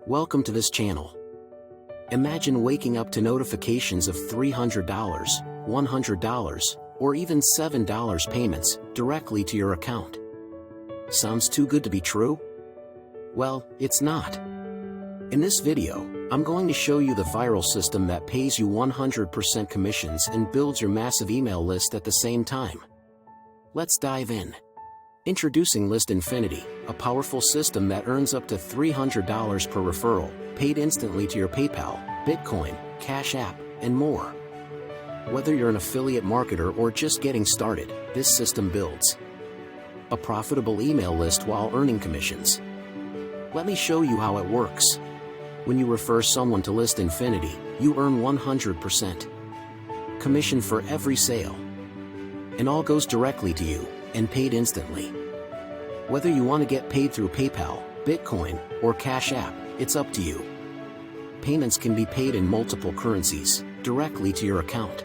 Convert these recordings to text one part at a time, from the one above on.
Welcome to this channel. Imagine waking up to notifications of $300, $100, or even $7 payments directly to your account. Sounds too good to be true? Well, it's not. In this video, I'm going to show you the viral system that pays you 100% commissions and builds your massive email list at the same time. Let's dive in. Introducing List Infinity, a powerful system that earns up to $300 per referral, paid instantly to your PayPal, Bitcoin, Cash App, and more. Whether you're an affiliate marketer or just getting started, this system builds a profitable email list while earning commissions. Let me show you how it works. When you refer someone to List Infinity, you earn 100% commission for every sale. And all goes directly to you, and paid instantly. Whether you want to get paid through PayPal, Bitcoin, or Cash App, it's up to you. Payments can be paid in multiple currencies, directly to your account.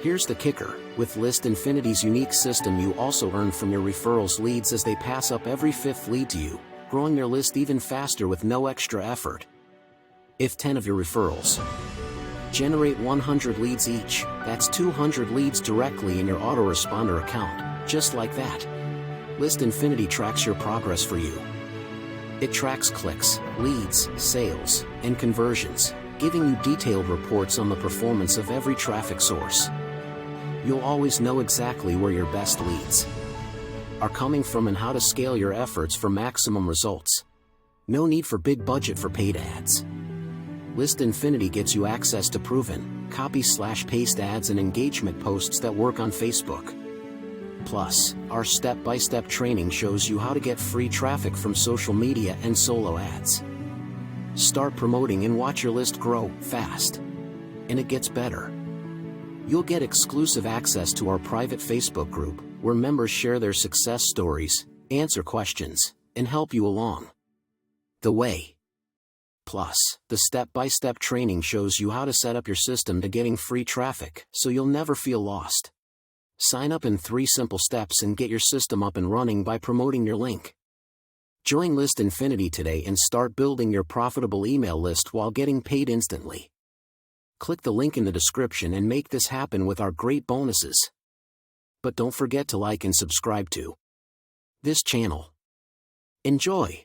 Here's the kicker: with List Infinity's unique system, you also earn from your referrals leads as they pass up every fifth lead to you, growing their list even faster with no extra effort. If 10 of your referrals generate 100 leads each, that's 200 leads directly in your autoresponder account, just like that. List Infinity tracks your progress for you. It tracks clicks, leads, sales, and conversions, giving you detailed reports on the performance of every traffic source. You'll always know exactly where your best leads are coming from and how to scale your efforts for maximum results. No need for big budget for paid ads. List Infinity gets you access to proven, copy/paste ads and engagement posts that work on Facebook. Plus, our step-by-step training shows you how to get free traffic from social media and solo ads. Start promoting and watch your list grow fast. And it gets better. You'll get exclusive access to our private Facebook group, where members share their success stories, answer questions, and help you along the way. Plus, the step-by-step training shows you how to set up your system to getting free traffic, so you'll never feel lost. Sign up in 3 simple steps and get your system up and running by promoting your link. Join List Infinity today and start building your profitable email list while getting paid instantly. Click the link in the description and make this happen with our great bonuses. But don't forget to like and subscribe to this channel. Enjoy!